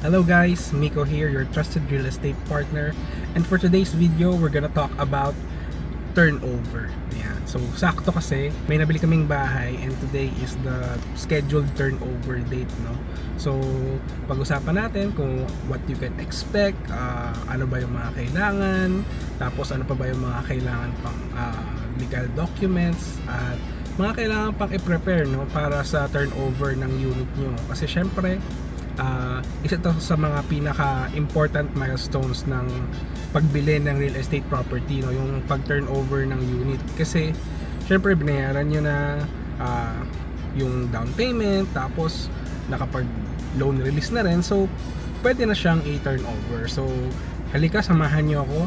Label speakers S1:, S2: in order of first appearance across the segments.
S1: Hello guys, Miko here, your trusted real estate partner. And for today's video, we're gonna talk about turnover. Ayan. So, sakto kasi, may nabili kaming bahay and today is the scheduled turnover date, no? So, pag-usapan natin kung what you can expect, ano ba yung mga kailangan, tapos ano pa ba yung mga kailangan pang legal documents, at mga kailangan pang i-prepare, no, para sa turnover ng unit nyo. Kasi syempre, isa to sa mga pinaka-important milestones ng pagbili ng real estate property, no, yung pag-turnover ng unit. Kasi syempre binayaran nyo na yung down payment, tapos nakapag loan release na rin, so pwede na siyang i-turnover. So halika, samahan nyo ako,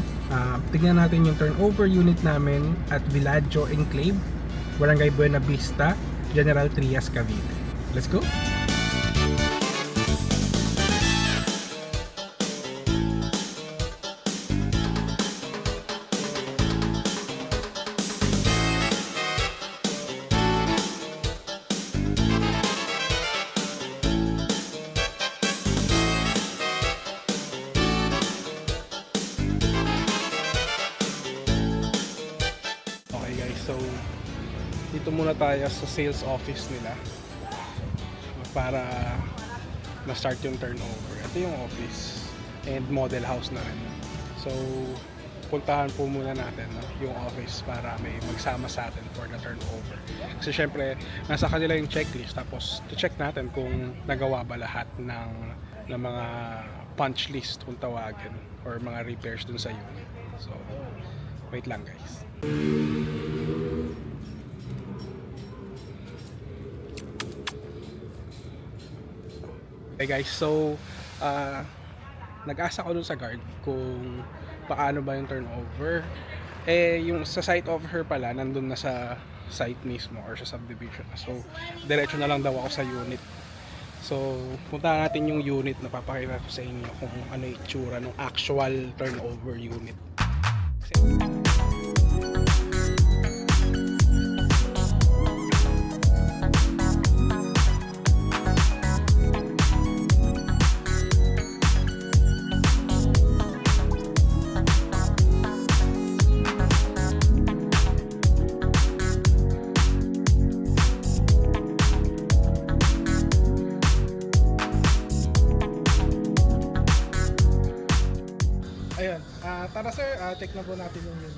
S1: tignan natin yung turnover unit namin at Villaggio Enclave, Barangay Buena Vista, General Trias, Cavite. Let's go! So, dito muna tayo sa sales office nila para ma-start yung turnover. Ito yung office and model house na rin. So, puntahan po muna natin, no, yung office para may magsama sa atin for the turnover. Kasi syempre, nasa kanila yung checklist, tapos to-check natin kung nagawa ba lahat ng mga punch list kung tawagin or mga repairs dun sa unit. So, wait lang guys. Okay guys, so nag-asa ko dun sa guard kung paano ba yung turnover. Yung sa site offer pala, nandun na sa site mismo or sa subdivision. So, diretso na lang daw ako sa unit. So, punta natin yung unit na papakita ko sa inyo kung ano yung itsura ng actual turnover unit. Ayun, tara sir, check na po natin yung unit.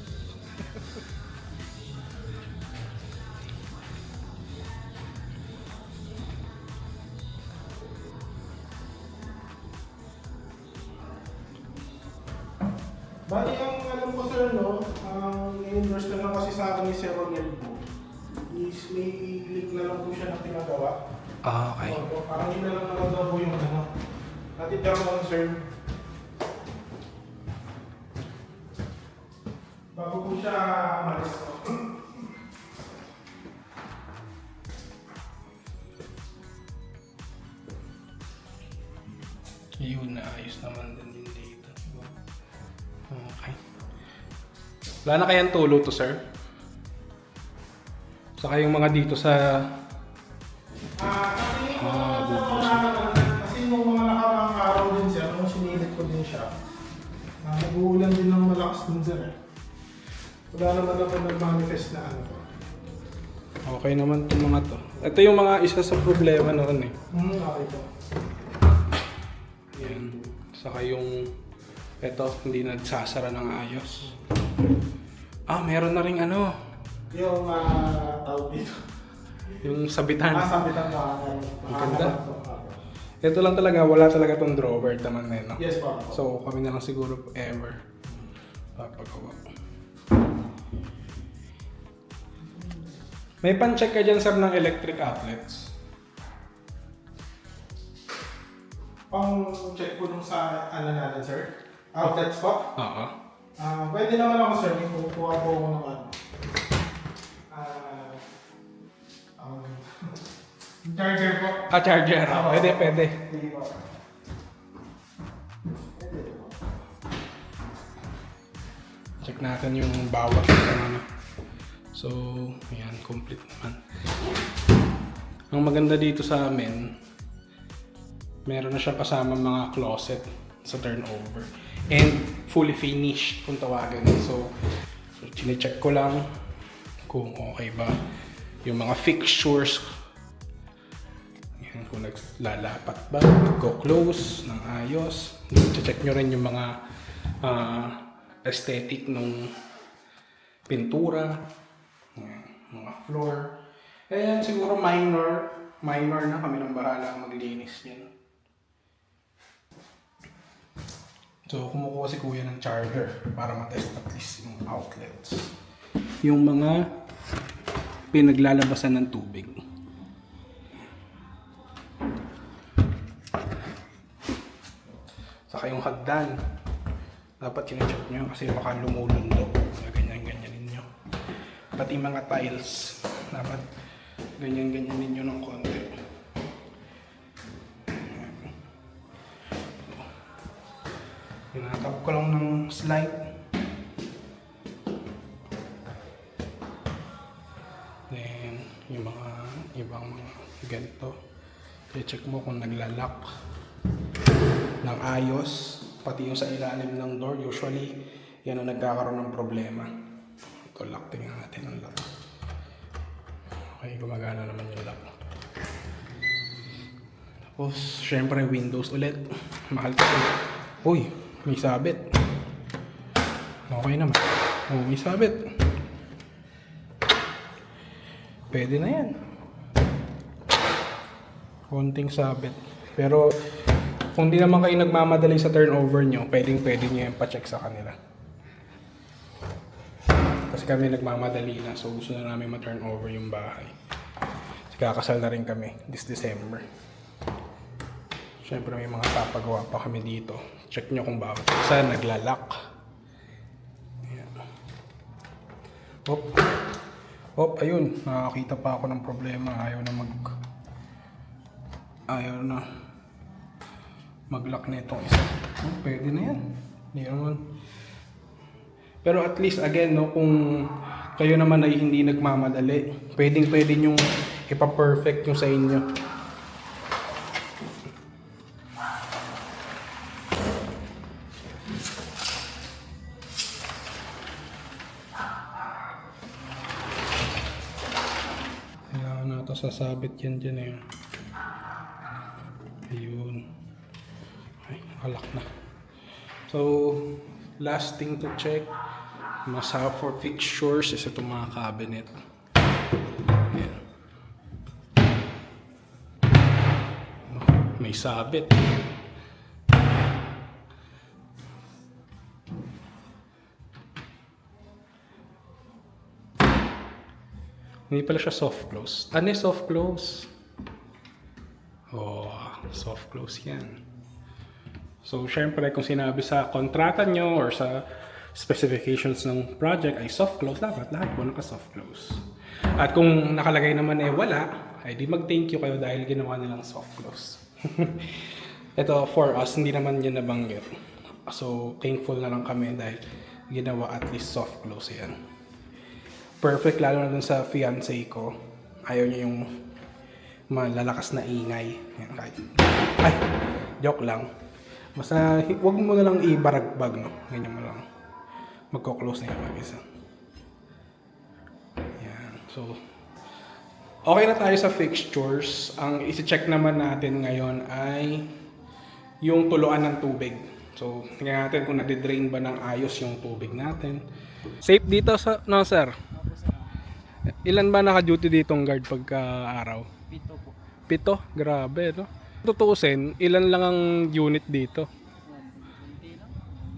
S1: Bali, ang alam ko sir, no, ang in-inverse na lang kasi sa akin ni Sir Ronel po is may leak na lang po siya na pinagawa.
S2: Okay.
S1: So, parang yun na lang naman daw po yung ano. Natitira mo sir. Bago po siya umalis ko.
S2: Yun, naayos naman din dito. Okay. Wala na kayang tulo to, sir? Saka yung mga dito sa...
S1: Kasi nung mga nakaraang araw din siya, nung sinilit ko din siya, nag-uulan din ng malakas din sir. Wala naman ako nag-manifest na ano.
S2: Okay naman itong mga to. Ito yung mga isa sa problema noon eh.
S1: Okay po.
S2: Yan. Saka yung... Ito, hindi nagsasara ng ayos. Meron na ring ano.
S1: Yung tawag dito.
S2: Yung sabitan.
S1: Sabitan na
S2: Ang ganda. Ito lang talaga, wala talaga tong drawer naman eh, no?
S1: Yes po.
S2: So, kami na lang siguro ever papagawa. May pan-check ka dyan, sir, ng electric outlets.
S1: Pang-check po nung sa ano natin sir? Outlets po?
S2: Oo.
S1: Pwede naman ako sir, may kukuha po ako ng ano. Charger po.
S2: Charger. Pwede, pwede.
S1: Hindi po.
S2: Check natin yung bawat ng ano. So, ayan, complete naman. Ang maganda dito sa amin, Meron na siyang kasama mga closet sa turnover. And fully finished kung tawagin. So chine-check ko lang kung okay ba yung mga fixtures. Yan, kung naglalapat ba, nagko-close ng ayos. Check nyo rin yung mga aesthetic nung pintura, yan, mga floor. Ayan, siguro minor na kami nang bahala maglinis yan. So, kumukuha si kuya ng charger para matest at least yung outlets. Yung mga pinaglalabasan ng tubig. Saka yung hagdan. Dapat kine-check nyo kasi baka lumulundo. Ganyan-ganyan ninyo. Pati mga tiles. Dapat ganyan-ganyan ninyo ng konti. Pinatap ko lang ng slide. Then, yung mga ibang mga ganito. I-check mo kung naglalak ng ayos. Pati yung sa ilalim ng door. Usually, yan ang nagkakaroon ng problema. Ito, lock. Tingnan natin ang lock. Okay, gumagana naman yung lock. Tapos, syempre, windows ulit. Mahal ko. Uy! May sabit. Okay naman. Oh, may sabit. Pwede na yan. Konting sabit. Pero, kung di naman kayo nagmamadali sa turnover nyo, pwede nyo yung pa-check sa kanila. Kasi kami nagmamadali na, so gusto na namin ma-turnover yung bahay. Kakasal na rin kami this December. Siyempre may mga papagawa pa kami dito. Check nyo kung bakit. Isa naglalak. Ayan. Ayun. Nakakita pa ako ng problema. Ayaw na mag-lock na itong isa. Pwede na yan. Hindi naman. Pero at least again, no, kung kayo naman ay hindi nagmamadali, pwede nyong ipa-perfect yung sa inyo. Sasabit yan dyan eh. Ayun. Ay, nakalak na. So, last thing to check, masa for fixtures is itong mga cabinet. Ayan. May sabit. Hindi pala siya soft close. Ano yung soft close? Oh, soft close yan. So, syempre, kung sinabi sa kontrata nyo or sa specifications ng project ay soft close, dapat lahat po naka-soft close. At kung nakalagay naman wala, ay di mag-thank you kayo dahil ginawa nilang soft close. Ito, for us, hindi naman yun nabanggit. So, thankful na lang kami dahil ginawa at least soft close yan. Perfect, lalo na dun sa fiancé ko. Ayaw niya yung malalakas na ingay. Yan, kahit... Ay! Joke lang. Basta, huwag mo na lang ibaragbag, no? Ganyan mo lang. Magko-close na yung mag-isa. Yan. So, okay na tayo sa fixtures. Ang isi-check naman natin ngayon ay yung tuluan ng tubig. So, tingnan natin kung nade-drain ba ng ayos yung tubig natin. Safe dito sa... No, sir? Ilan ba naka-duty ditong guard pagka araw?
S3: 7 po.
S2: 7? Grabe, no? Tutuusin, ilan lang ang unit dito?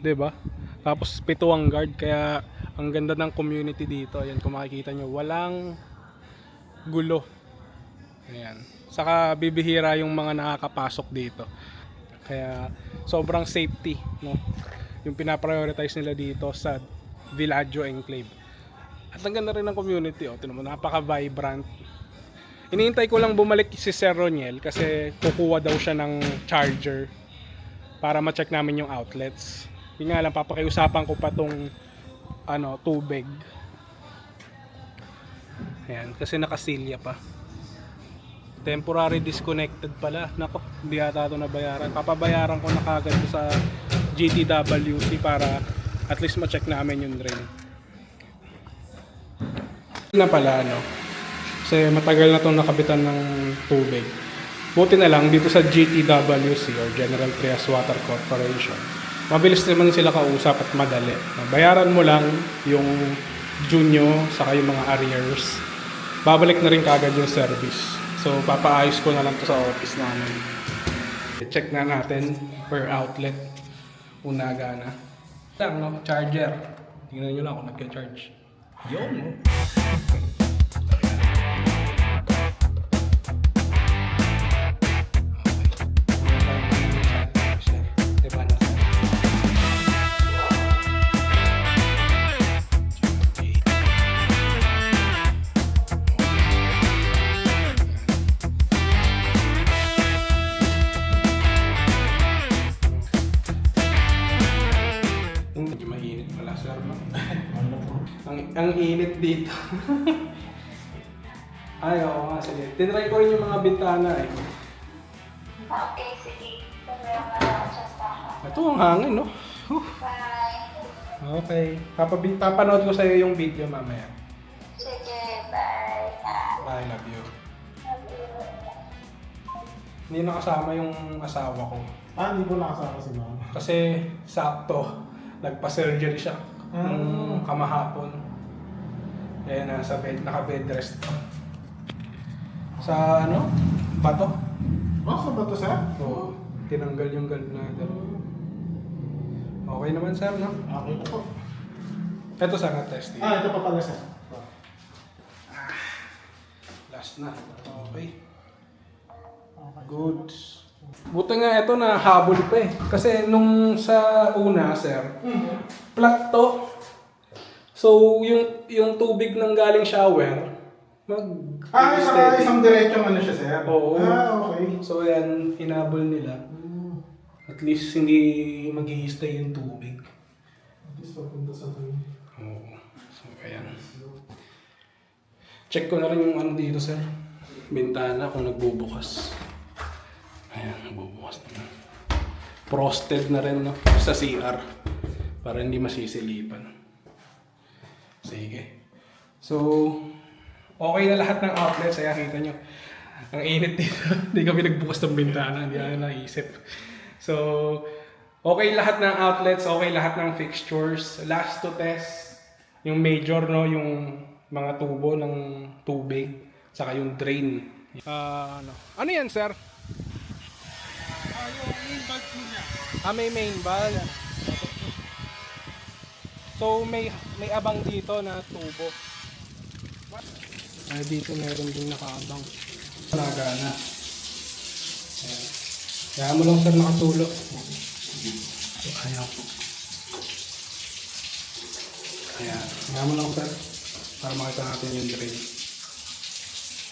S2: 'Di ba? Tapos 7 ang guard, kaya ang ganda ng community dito. Ayan, kung makikita nyo, walang gulo. Ayan. Saka bibihira yung mga nakakapasok dito. Kaya sobrang safety, no? Yung pinaprioritize nila dito sa Villaggio Enclave. At ang ganda rin ng community, oh. Tingnan mo, napaka-vibrant. Iniintay ko lang bumalik si Sir Roniel kasi kukuha daw siya ng charger para ma-check namin yung outlets. Yung nga lang, papakiusapan ko pa tong tubig. Ayan, kasi nakasilya pa. Temporary disconnected pala. Nako, hindi yata ito nabayaran. Papabayaran ko na kagad ito sa GTWC para at least ma-check namin yung drain. Na pala, ano? Kasi matagal na itong nakabitan ng tubig. Buti na lang dito sa GTWC or General Trias Water Corporation. Mabilis naman sila kausap at madali. Bayaran mo lang yung due nyo saka yung mga arrears. Babalik na rin kagad yung service. So, papaayos ko na lang to sa office namin. Check na natin per outlet. Unaga na. Lang, no? Charger. Tingnan nyo lang kung nagka-charge. Yun, no? Mainit pala, sir. Ang init dito. Ay, oo nga, sige. Tinry ko rin yung mga bintana eh.
S3: Okay, sige. Pagkakaroon
S2: Ito ang hangin, no?
S3: Bye.
S2: Okay. Papanood ko sa'yo yung video mamaya.
S3: Sige, bye.
S2: I love you. Hindi nakasama yung asawa ko.
S1: Hindi po nakasama si mama.
S2: Kasi sakto, nagpa-surgery siya nung kamahapon. Kaya nasa bed, naka-bed rest pa. Sa ano? Bato.
S1: Sa bato, sir?
S2: Oo. Tinanggal yung gallbladder. Okay naman, sir, no?
S1: Okay na po.
S2: Ito sa nga-testing.
S1: Ito pa pala, sir.
S2: Last na. Okay. Good. Buti nga ito na habol pa eh. Kasi nung sa una, sir, flat to. So, yung tubig ng galing shower,
S1: Isang diretsong ano siya, sir?
S2: Oo.
S1: Okay.
S2: So, yan, hinabol nila. At least hindi mag-i-stay yung tubig.
S1: At least papunta sa tayo.
S2: Oo. So, ayan. Check ko na rin yung ano dito, sir. Bintana kung nagbubukas. Ayan, nagbubukas naman. Frosted na rin, no? Sa CR. Para hindi masisilipan. Sige. So, okay na lahat ng outlets. Kaya kita nyo, ang init dito. Hindi kami nagbukas ng bintana. Hindi na naisip. So, okay lahat ng outlets. Okay lahat ng fixtures. Last to test, yung major, no? Yung mga tubo ng tubig. Saka yung drain. Ano yan, sir?
S1: Yung main bulb niya.
S2: May main valve. So may abang dito na tubo. Dito meron din nakaabang. Nagana. Ayan. Kaya mo lang, sir, nakatulo. Ayan. Ayan. Kaya mo lang, sir, para makita natin yung drain.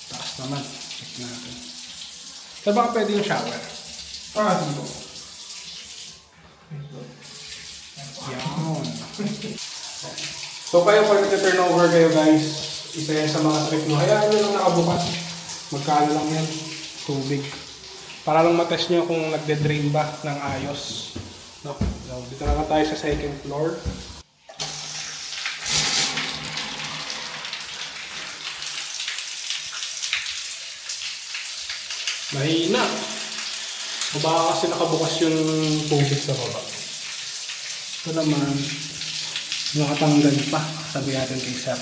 S2: Taas naman. Check natin. Sir, baka pwede yung shower.
S1: Dito.
S2: Yan. So kayo pag nag-turnover kayo, guys, isa yan sa mga trick mo. Hayaan nyo lang nakabukas. Magkano lang yan? Tubig. Para lang matest nyo kung nagde-drain ba ng ayos. No? So, dito na tayo sa second floor. Mahina. O baka kasi nakabukas yung tubig sa baba. Ito naman, nakatanggal pa. Sabi natin kay sir.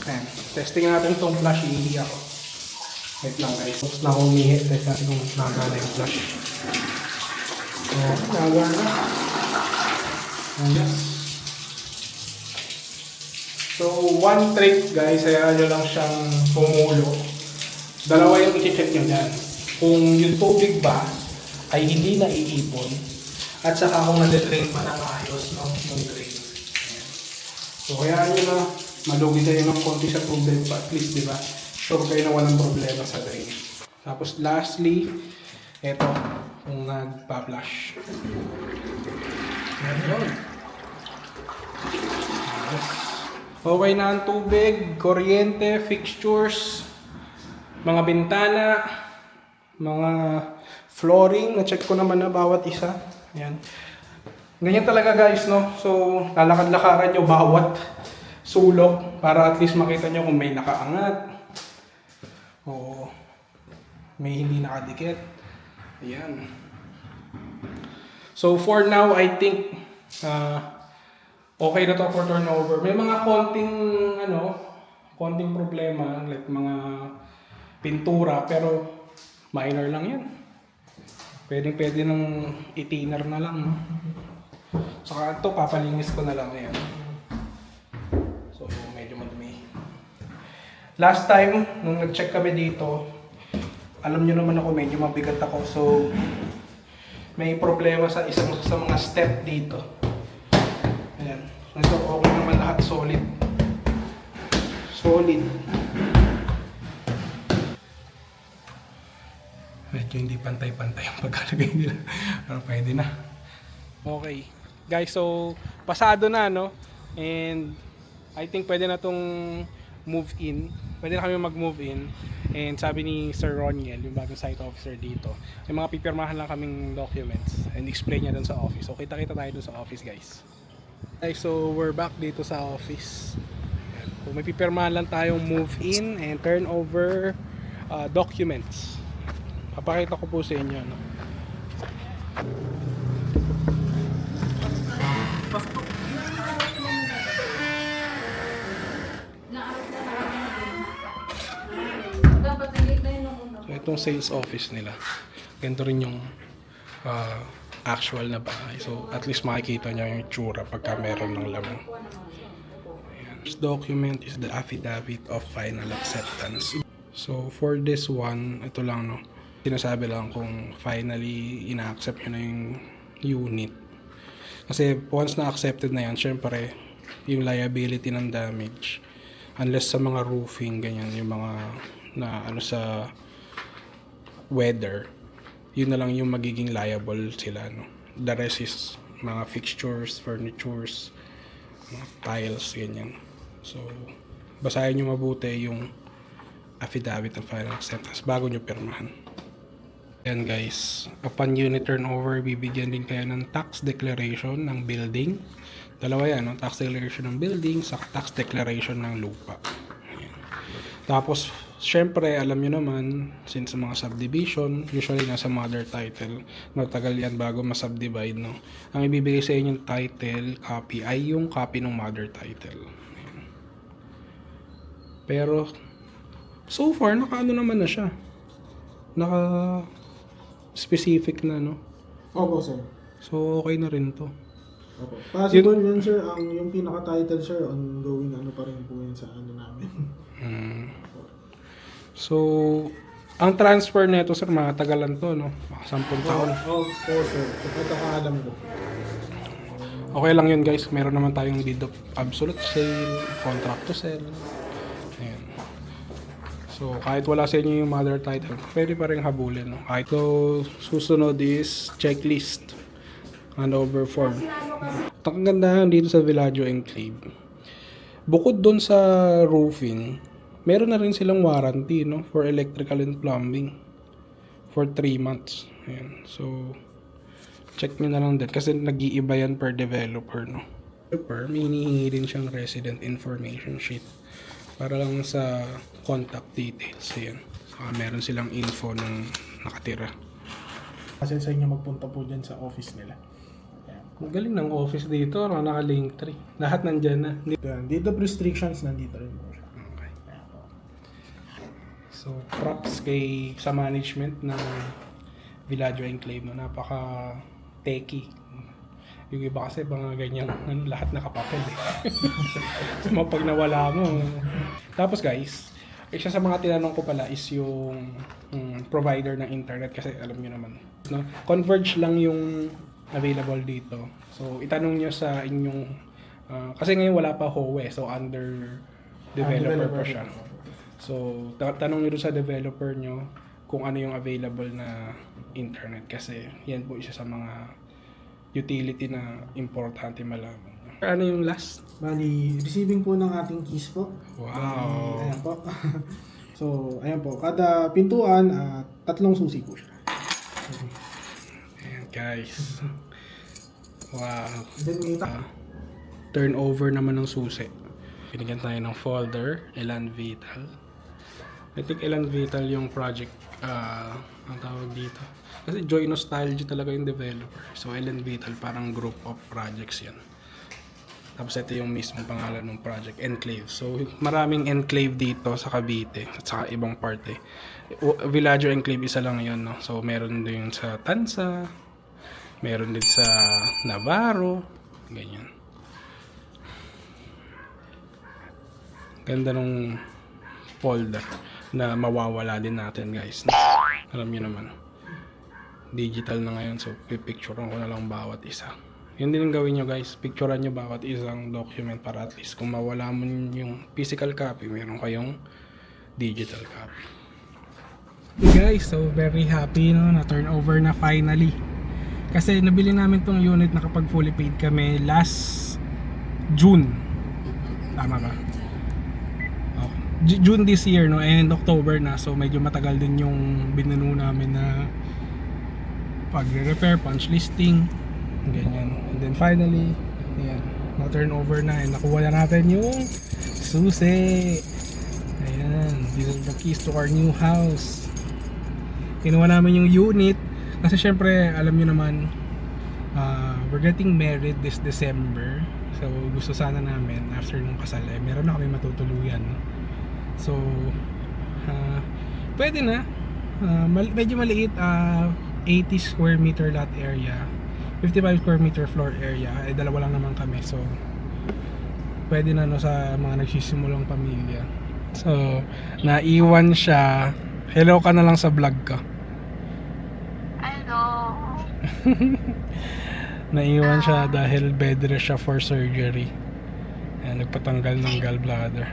S2: Ayan. Testing natin itong flash. Iihi ako. Wait lang, guys. Tapos na akong umihi. Test natin kung nagana yung flash. So, nagana. Yes. So, one trick, guys. Hayaan nyo lang siyang pumulo. Dalawa yung i-check nyo dyan. Kung yung tubig ba ay hindi na iipon at saka kung nade-drain ba ng ayos, no? Yung drain. Ayan. So, kaya nyo na malugi kayo ng konti sa tubig pa at least, di ba? Sure kayo na walang problema sa drain. Tapos, lastly, eto, kung nagpa-flush. Ayan yun. Yes. Okay na ang tubig, kuryente, fixtures, mga bintana, mga flooring, na-check ko naman na bawat isa. Ayan. Ganyan talaga guys, no? So, lalakad-lakaran nyo bawat sulok para at least makita nyo kung may nakaangat o may hindi nakadikit. Ayan. So, for now, I think okay na to for turnover. May mga konting problema, like mga pintura, pero minor lang yan. Pwede nang i-thinner na lang, no? Saka ito, papalinis ko na lang ngayon. So, medyo madumi. Last time, nung nag-check kami dito, alam nyo naman ako, medyo mabigat ako. So, may problema sa isang sa mga step dito. Ayan. Ito, okay naman lahat. Solid. Medyo hindi pantay-pantay yung pagkalagay nila. Pero pwede na. Okay. Guys, so pasado na, no? And I think pwede na tong move in. Pwede na kami mag-move in. And sabi ni Sir Roniel, yung bagong site officer dito, may mga pipirmahan lang kaming documents and explain niya dun sa office. So kita-kita tayo dun sa office, guys. Guys, so we're back dito sa office. So may pipirmahan lang tayong move in and turn over documents. Papakita ko po sa inyo, no? So itong sales office nila, ganito rin yung actual na bahay. So at least makikita nyo yung itsura pagka meron ng laman. Ayan. This document is the affidavit of final acceptance. So for this one, ito lang, no, sinasabi lang kung finally ina-accept nyo na yung unit. Kasi once na accepted na yan, syempre yung liability ng damage, unless sa mga roofing, ganyan, yung mga na sa weather, yun na lang yung magiging liable sila, no? The rest is mga fixtures, furnitures, tiles, ganyan. So basahin nyo mabuti yung affidavit of final acceptance bago nyo pirmahan. Yan guys, upon unit turnover, bibigyan din kayo ng tax declaration ng building. Dalawa yan, no? Tax declaration ng building, saka tax declaration ng lupa. Yan. Tapos, syempre, alam nyo naman, since sa mga subdivision, usually nasa mother title, matagal yan bago masubdivide, no? Ang ibibigay sa inyong title copy ay yung copy ng mother title. Yan. Pero, so far, naka-ano naman na siya. Naka-specific na, no?
S4: Opo, sir.
S2: So, okay na rin to.
S4: Opo. Possible yan, sir. Yung pinaka-title, sir, ongoing pa rin po yan sa namin.
S2: So, ang transfer nito, sir, matagalan to, no? Mga 10 taon.
S4: Oo, sir. Ito alam ko.
S2: Okay lang yun, guys. Meron naman tayong deed of absolute sale, contract to sell. Ayan. So, kahit wala sa inyo yung mother title, pwede pa rin habulin, no? Kahit susunod is checklist, handover form. Ang ganda dito sa Villaggio Enclave. Bukod doon sa roofing, meron na rin silang warranty, no, for electrical and plumbing for 3 months. Ayan. So, check nyo na lang din kasi nag-iiba yan per developer, no. Developer, may hinihingi din siyang resident information sheet para lang sa contact details. Ayan. Saka meron silang info ng nakatira.
S4: Kasi sa inyo magpunta po dyan sa office nila. Ayan.
S2: Ang galing ng office dito, no? Naka-link tree. Lahat nandyan na.
S4: Dito restrictions nandito rin po siya.
S2: Okay. So, props sa management ng Villaggio Enclave, no? Napaka-techy. Yung iba kasi mga ganyan, lahat nakapapel eh. So, pag nawala mo. Tapos guys, isa sa mga tinanong ko pala is yung provider ng internet kasi alam niyo naman, no? Converge lang yung available dito. So, itanong nyo sa inyong kasi ngayon wala pa Huawei, so under developer pa siya. So, tanong nyo sa developer nyo kung ano yung available na internet kasi yan po isa sa mga utility na importante malaman. Ano yung last?
S4: Bali, receiving po ng ating keys po.
S2: Wow!
S4: Bali, ayan po. So, ayan po. Kada pintuan, 3 susi po siya.
S2: Ayan guys. Wow.
S4: Then, may
S2: Turnover naman ng susi. Binigyan tayo ng folder, Elan Vital. I think Elan Vital yung project, ang tawag dito. Kasi Joy Nostalgia talaga yung developer. So Elan Vital parang group of projects yan. Tapos ito yung mismong pangalan ng project, Enclave. So maraming enclave dito sa Cavite at saka ibang parte. Villaggio Enclave isa lang yun, no? So meron din sa Tansa, meron din sa Navarro, ganyan. Ganda nung folder na mawawala din natin guys. Alam nyo naman. Digital na ngayon so pipicturean ko na lang bawat isa. Yun din ang gawin nyo guys. Picturean nyo bawat isang document para at least kung mawala mo yung physical copy, meron kayong digital copy.
S1: Hey guys, so very happy no, na turnover na finally. Kasi nabili namin tong unit na kapag fully paid kami last June. Tama ba? June this year no, and October na, so medyo matagal din yung binuno namin na pagre-repair, punch listing, ganyan. And then finally, ayan, na-turnover na and nakuha na natin yung susi. Ayan, these are the keys to our new house. Kinuha namin yung unit kasi syempre alam nyo naman, we're getting married this December, so gusto sana namin after nung kasal meron na kami matutuluyan no? So pwede na, medyo maliit, 80 square meter lot area, 55 square meter floor area, dalawa lang naman kami, so pwede na no sa mga nagsisimulang pamilya. So naiwan siya. Hello ka na lang sa vlog ko.
S3: Hello.
S1: Naiwan siya dahil bed rest siya for surgery. Ayan, nagpatanggal ng gallbladder.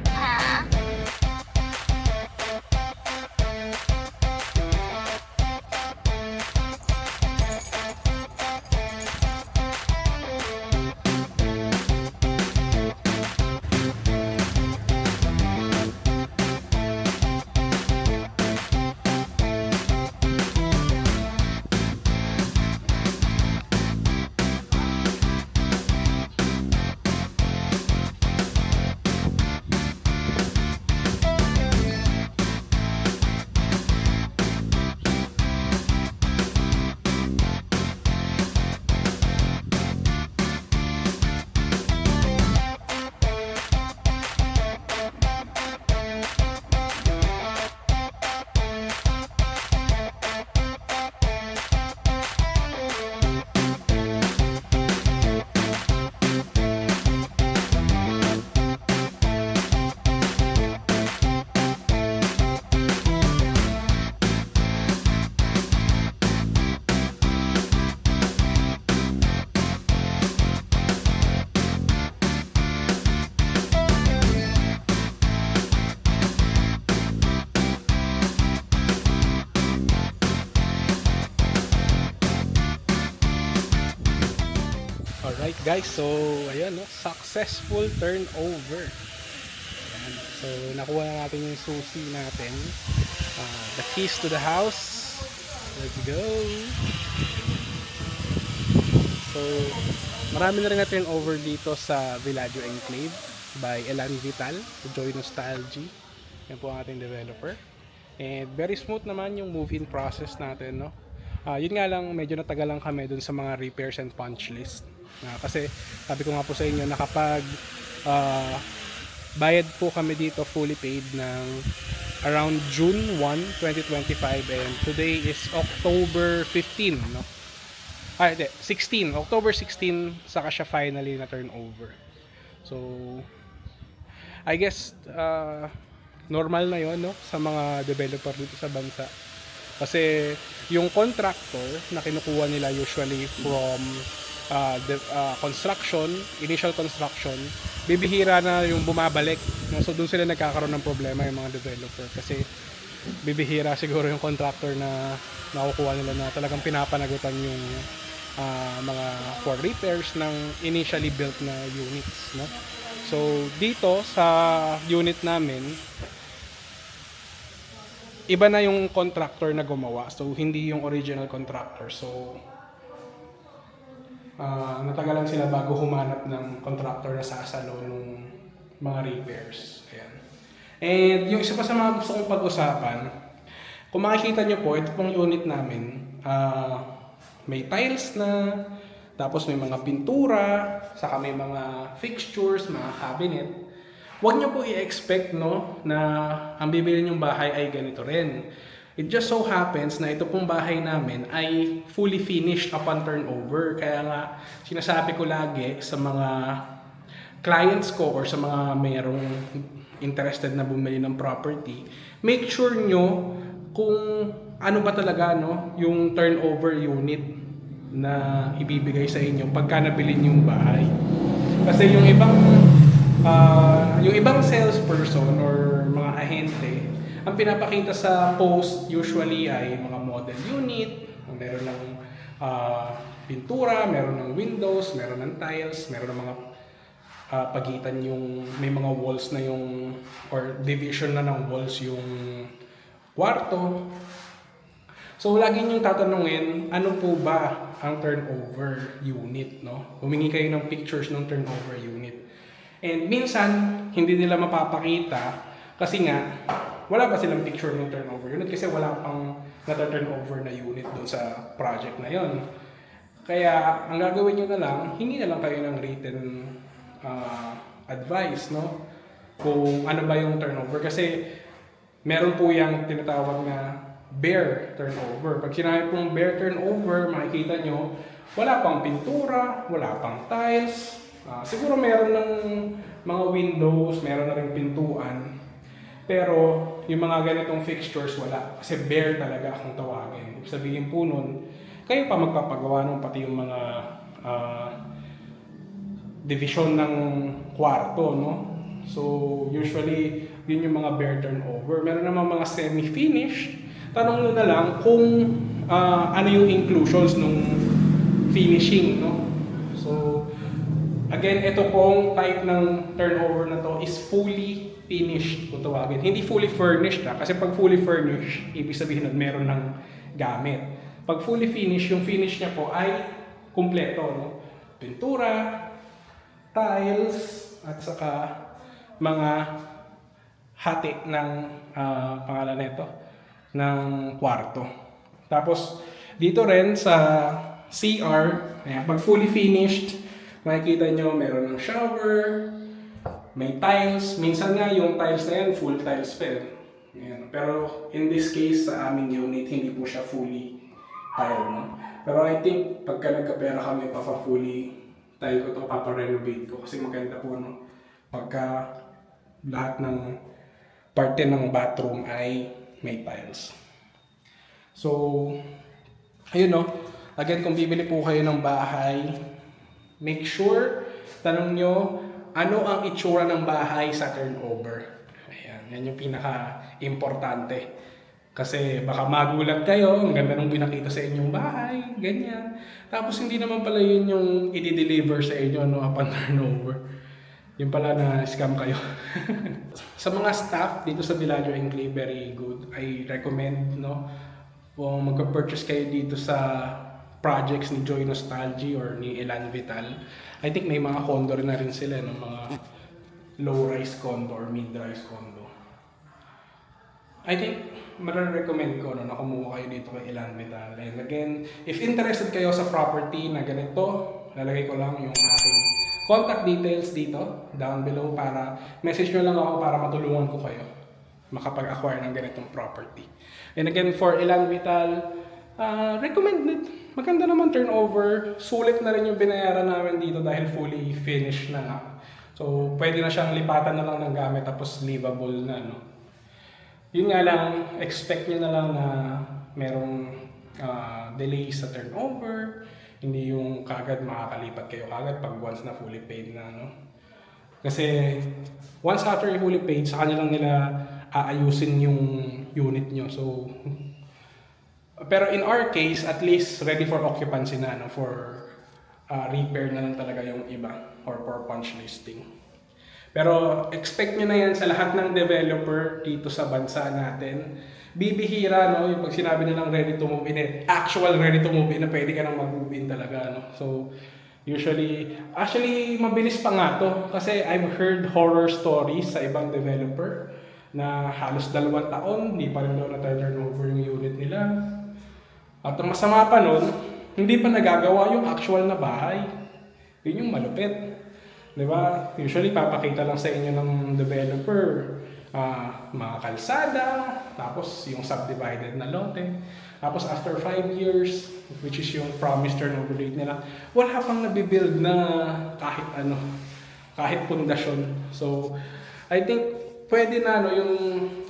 S1: Alright guys, so ayan no, successful turnover. Ayan. So nakuha na natin yung susi natin, the keys to the house. Let's go. So marami na rin na turnover dito sa Villaggio Enclave by Elan Vital, Joy Nostalgia. Yan po ang ating developer. And very smooth naman yung move-in process natin, no. Yun nga lang, medyo natagal lang kami dun sa mga repairs and punch list. Kasi sabi ko nga po sa inyo na kapag bayad po kami dito fully paid ng around June 1, 2025 and today is October 15, no? 16, October 16 saka siya finally na turnover. So I guess normal na yon no sa mga developer dito sa bansa. Kasi yung contractor na kinukuha nila usually from construction, initial construction, bibihira na yung bumabalik. No? So doon sila nagkakaroon ng problema yung mga developer kasi bibihira siguro yung contractor na nakukuha nila na talagang pinapanagutan yung mga for repairs ng initially built na units. No? So dito sa unit namin,
S2: iba na yung contractor na gumawa. So, hindi yung original contractor. So, natagalan sila bago humanap ng contractor na sasalo nung mga repairs. Ayan. And yung isa pa sa mga gusto kong pag-usapan, kung makikita nyo po, ito pong unit namin, may tiles na, tapos may mga pintura, saka may mga fixtures, mga cabinet. Huwag nyo po i-expect no, na ang bibili nyong bahay ay ganito rin. It just so happens na ito pong bahay namin ay fully finished upon turnover. Kaya nga, sinasabi ko lagi sa mga clients ko or sa mga mayroong interested na bumili ng property, make sure nyo kung ano ba talaga no, yung turnover unit na ibibigay sa inyo pagka nabili yung bahay. Kasi yung ibang salesperson or mga ahente, ang pinapakita sa post usually ay mga model unit, meron ng pintura, meron ng windows, meron ng tiles, meron ng mga pagitan yung may mga walls na yung or division na ng walls yung kwarto. So lagi niyong tatanungin, ano po ba ang turnover unit, no? Humingi kayo ng pictures ng turnover unit. And minsan hindi nila mapapakita kasi nga wala pa silang picture ng turnover unit kasi wala pang nata-turnover na unit doon sa project na yon. Kaya ang gagawin niyo na lang, hingi na lang kayo ng written advice, no? Kung ano ba yung turnover kasi meron po yung tinatawag na bare turnover. Pag sinabi pong bare turnover, makikita nyo, wala pang pintura, wala pang tiles, siguro meron ng mga windows, meron na rin pintuan, pero yung mga ganitong fixtures wala. Kasi bare talaga kung tawagin. Ibig sabihin po nun, kayo pa magpapagawa nun pati yung mga division ng kwarto, no? So, usually, yun yung mga bare turnover. Meron naman mga semi-finished. Tanong nyo na lang kung ano yung inclusions nung finishing, no? So, again, ito pong type ng turnover na to is fully finished kung tawagin. Hindi fully furnished kasi pag fully furnished, ibig sabihin nun meron ng gamit. Pag fully finished, yung finish niya po ay kumpleto, no? Pintura, tiles, at saka mga hati ng pangalan nito ng kwarto. Tapos dito rin sa CR, ayan, pag fully finished, makikita nyo meron ng shower, may tiles. Minsan nga yung tiles na yan, full tiles pa yun. Ayan. Pero in this case, sa aming unit, hindi po siya fully tile. No? Pero I think pagka nagkapera kami, fully tile ko ito, paparenovate ko. Kasi maganda po no? Pagka lahat ng parte ng bathroom ay may tiles. So, ayun no. Again, kung bibili po kayo ng bahay, make sure, tanong nyo, ano ang itsura ng bahay sa turnover? Ayan, yan yung pinaka-importante. Kasi baka magulat kayo, ang ganda nung pinakita sa inyong bahay, ganyan. Tapos hindi naman pala yun yung i-deliver sa inyo no, upon turnover. Yung pala na scam kayo. Sa mga staff dito sa Villaggio Enclave, very good. I recommend, no, kung magpa-purchase kayo dito sa projects ni Joy Nostalgia or ni Elan Vital, I think may mga condo rin na rin sila, no? Mga low-rise condo or mid-rise condo. I think, marirecommend ko no, na kumuha kayo dito kay Elan Vital. And again, if interested kayo sa property na ganito, lalagay ko lang yung aking contact details dito, down below, para message nyo lang ako para matulungan ko kayo makapag-acquire ng ganitong property. And again, for Elan Vital, recommended. Maganda naman turnover. Sulit na rin yung binayaran namin dito dahil fully finished na nga. So, pwede na siyang lipatan na lang ng gamit tapos livable na, no? Yun nga lang, expect nyo na lang na merong delay sa turnover. Hindi yung kagad makakalipat kayo kagad pag once na fully paid na, no? Kasi once after fully paid, sa kanya lang nila aayusin yung unit nyo. So, pero in our case, at least ready for occupancy na, no? For repair na lang talaga yung iba or for punch listing. Pero expect nyo na yan sa lahat ng developer dito sa bansa natin. Bibihira, no, yung pag sinabi nilang ready to move in, actual ready to move in na pwede ka nang mag-move in talaga, no. So, actually, mabilis pa nga to. Kasi I've heard horror stories sa ibang developer na halos 2 taon, hindi pa rin daw na-turnover yung unit nila. At ang masama pa nun, hindi pa nagagawa yung actual na bahay. Yun yung malupit. Diba? Usually, papakita lang sa inyo ng developer mga kalsada, tapos yung subdivided na lote. Tapos after 5 years, which is yung promised turnover rate nila, wala pang nabibuild na kahit ano, kahit pundasyon. So, I think pwede na yung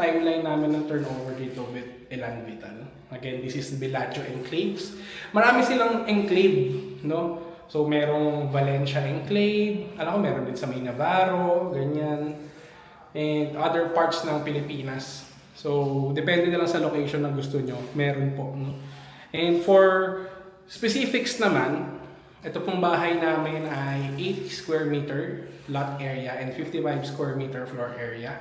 S2: timeline namin ng turnover dito with Elan Vital. Again, this is Bellagio Enclaves. Marami silang enclave, no? So, merong Valencia Enclave, alam ko meron din sa May Navarro, ganyan, and other parts ng Pilipinas. So, depende na lang sa location na gusto nyo, meron po. No? And for specifics naman, ito pong bahay namin ay 80 square meter lot area and 55 square meter floor area.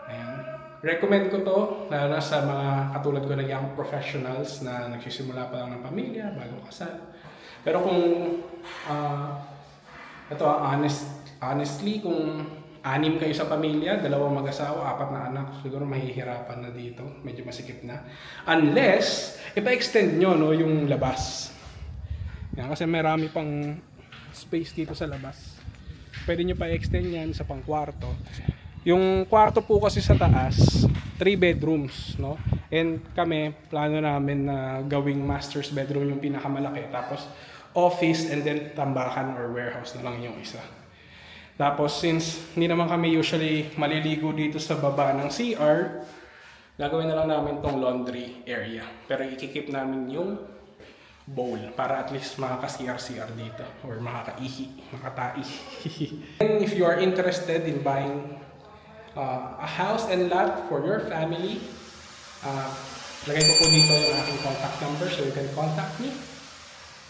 S2: Ayan. Recommend ko to, lalo na sa mga katulad ko na young professionals na nagsisimula pa lang ng pamilya, bago kasal. Pero kung, honestly, kung 6 kayo sa pamilya, 2 mag-asawa, 4 na anak, siguro mahihirapan na dito. Medyo masikip na. Unless, ipa-extend nyo, no, yung labas. Yan, kasi marami pang space dito sa labas. Pwede nyo pa-extend yan sa pang-kwarto. Yung kwarto po kasi sa taas, 3 bedrooms, no? And kami, plano namin na gawing master's bedroom yung pinakamalaki. Tapos, office and then tambakan or warehouse na lang yung isa. Tapos, since hindi naman kami usually maliligo dito sa baba ng CR, gagawin na lang namin tong laundry area. Pero ikikip namin yung bowl para at least makaka-CR dito or makakaihi, makatai. And if you are interested in buying a house and lot for your family, lagay ko po dito yung aking contact number so you can contact me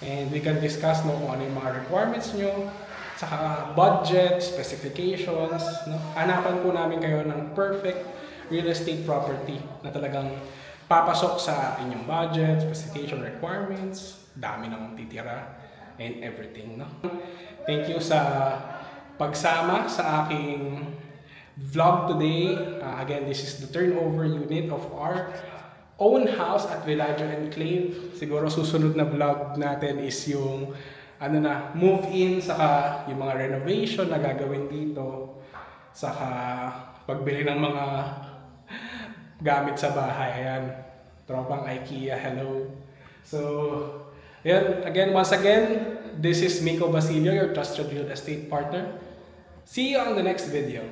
S2: and we can discuss kung ano yung mga requirements nyo, saka budget, specifications, no? Hanapan po namin kayo ng perfect real estate property na talagang papasok sa inyong budget, specification requirements, dami ng titira and everything, no? Thank you sa pagsama sa aking vlog today. Again, this is the turnover unit of our own house at Bellagio Enclave. Siguro susunod na vlog natin is yung move-in, saka yung mga renovation na gagawin dito, saka pagbili ng mga gamit sa bahay. Ayan, tropang IKEA, hello. So, yan, once again, this is Miko Basilio, your trusted real estate partner. See you on the next video.